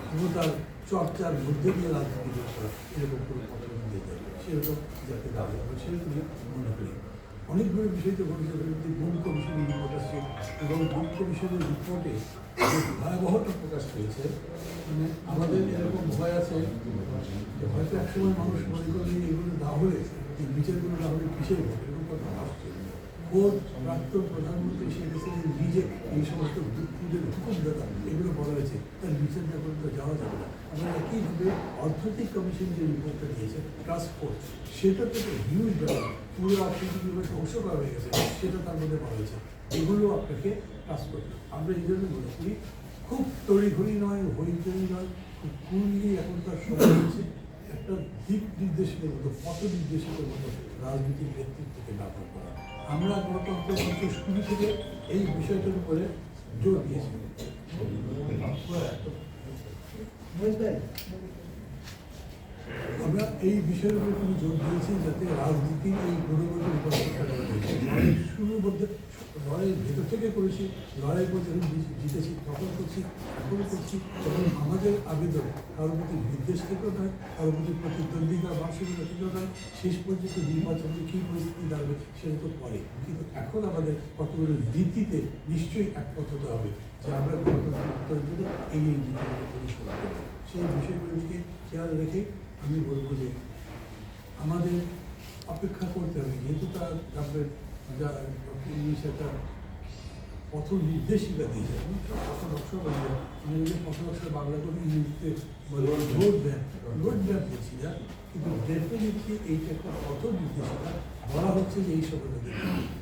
ক্ষমতার চর্চার মধ্যে দিয়ে রাজনীতি করা এরকম কোনো পছন্দ দিয়ে যায় সেরকম যাতে দাবি হবে সেরকমই মনে করি। অনেকগুলো বিষয়তে ভবিষ্যতে গুম কমিশনের রিপোর্ট আসছে এবং গুম কমিশনের রিপোর্টে ভয়াবহতা প্রকাশ পেয়েছে। মানে আমাদের এরকম ভয় আছে যে হয়তো একসময় মানুষ মনে করেন এগুলো না হলে এই বিচারগুলো না হলে কিসের ভোট এরকম কথা আসছে। খোদ প্রাক্তন প্রধানমন্ত্রী শেখ হাসিনা নিজে এই সমস্ত দুঃখদের হুকুমদাতা এগুলো বলা হয়েছে তার বিচারটা পর্যন্ত যাওয়া যাবে না। আমরা একইভাবে অর্থনৈতিক কমিশন যে রিপোর্টটা দিয়েছে টাস্ক ফোর্স সেটা থেকে হিউজ ব্যাপার পুরো অর্থনৈতিক ধ্বংস করা হয়ে গেছে সেটা তার মধ্যে বলা হয়েছে। এগুলো আপনাকে কাজ করতে আমরা এই জন্য মনে করি খুব তড়িঘড়ি নয় হইচই নয় খুব কুললি এখনকার সময় হচ্ছে একটা দিক নির্দেশকের মতো পথ নির্দেশকের মতো রাজনীতির নেতৃত্বকে ব্যবহার করা। আমরা গণতন্ত্র শুরু থেকে এই বিষয়টার উপরে জোর দিয়েছি। আমরা এই বিষয়ের উপরে খুবই জোর দিয়েছি যাতে রাজনীতির এই গুণগত রূপান্তরটা করা হয়েছে। শুরুর মধ্যে লড়াইয়ের ভেতর থেকে করেছি, লড়াইয়ের পর যখন জিতেছি তখন করছি, এখনও করছি। তখন আমাদের আবেদন কারোর প্রতি নির্দেশ থেকেও নয়, কারোর প্রতি প্রতিদ্বন্দ্বিতা মানসিকতা থেকেও নয়, শেষ পর্যন্ত নির্বাচনে কী পরিস্থিতি দাঁড়াবে সেটা তো পরে। কিন্তু এখন আমাদের কতগুলো নীতিতে নিশ্চয়ই একমত হতে হবে যে আমরা গণতন্ত্রের জন্য এই নীতিগুলো পরিচালনা করব। সেই বিষয়গুলিকে খেয়াল রেখে আমি বলবো যে আমাদের অপেক্ষা করতে হবে, যেহেতু তার গভর্নমেন্ট একটা পথ নির্দেশিকা দিয়েছে। পথ নকশা বলবো আমি যদি পথ নকশা বাংলা করে ইংরেজিতে বলবো রোড ম্যাপ দিচ্ছি না, কিন্তু ডেফিনেটলি এইটা একটা পথ নির্দেশিকা বলা হচ্ছে যে এই সময়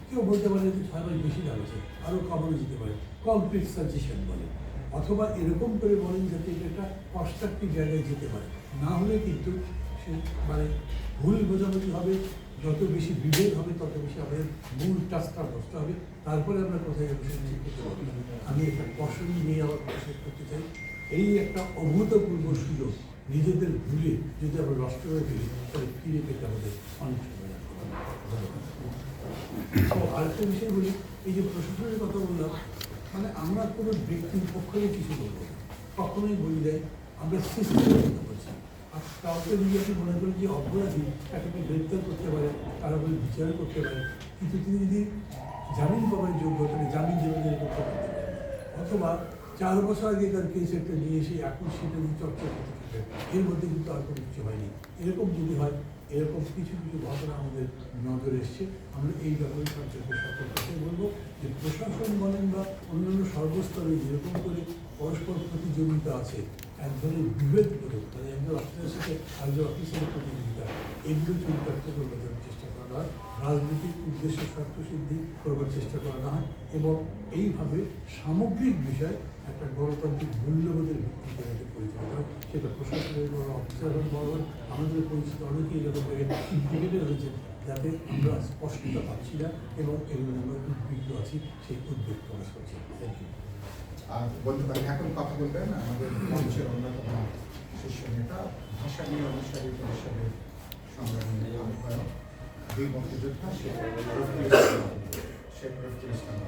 কেউ বলতে পারে যে 6 মাস বেশি লাগছে আরও কমানো যেতে পারে, কমপ্লিট সাজেশন বলে, অথবা এরকম করে বলেন যাতে এটা একটা কনস্ট্রাকটিভ জায়গায় যেতে পারে। না হলে কিন্তু সে মানে ভুল বোঝাবুঝি হবে, যত বেশি বিভেদ হবে তত বেশি আমাদের মূল টাস্কটা নষ্ট হবে, তারপরে আমরা কোথায় ঠিক করতে পারবো। আমি একটা পছন্দ নিয়ে আবার শেষ করতে চাই। এই একটা অভূতপূর্ব সুযোগ নিজেদের ভুলে যদি আমরা নষ্ট করে ফেলি তাহলে ফিরে পেতে আমাদের অনেক সময় লাগবে। আরেকটা বিষয় বলি, এই যে প্রশাসনের কথা বললাম, মানে আমরা কোনো ব্যক্তির পক্ষে কিছু বলবো না, কখনোই বলি দেয় আমরা সিস্টেমের কথা বলছি। আর কাউকে যদি আপনি মনে করেন যে অপরাধী তাকে গ্রেপ্তার করতে পারে, তারা বলে বিচার করতে পারে, কিন্তু তিনি যদি জামিন পাবার যোগ্য তাহলে জামিন দেবেন এরকম করতে পারেন, অথবা 4 বছর আগে তার কেস একটা নিয়ে এসে এখন সেটা নিয়ে চর্চা করতে থাকবে, এর মধ্যে কিন্তু আর কোনো কিছু হয়নি। এরকম যদি হয়, এরকম কিছু কিছু ঘটনা আমাদের নজরে এসছে, আমরা এই ব্যাপারে সরকারকে সতর্কতা বলবো যে প্রশাসন বলেন বা অন্যান্য সর্বস্তরে যেরকম করে পরস্পর প্রতিযোগিতা আছে, এক ধরনের বিভেদ করুক, মানে একজন অফিসারের সাথে একজন অফিসারের প্রতিযোগিতা, এগুলো চরিতার্থ করবার জন্য চেষ্টা করা হয়, রাজনৈতিক উদ্দেশ্য স্বার্থ সিদ্ধি করবার চেষ্টা করা না হয়, এবং এইভাবে সামগ্রিক বিষয় একটা গণতান্ত্রিক মূল্যবোধের ভিত্তিতে পরিচালিত হয়। সেটা প্রশাসনের বড় অফিসার হন বড় হন, আমাদের পরিচিত অনেকেই এরকম ইন্টিগ্রেটেড হয়েছে, যাতে আমরা স্পষ্টতা পাচ্ছি না এবং এগুলো আমরা উদ্বিগ্ন আছি, সেই উদ্বেগ প্রকাশ করছি। Thank you. বন্ধুরা এখন কথা বলবেন আমাদের মঞ্চের অন্যতম শীর্ষ নেতা, ভাষা নিয়ে অনুসারী পরিষদের সংগ্রামী আহ্বায়ক, 2 মুক্তিযোদ্ধা শেখ রফিকুল ইসলাম।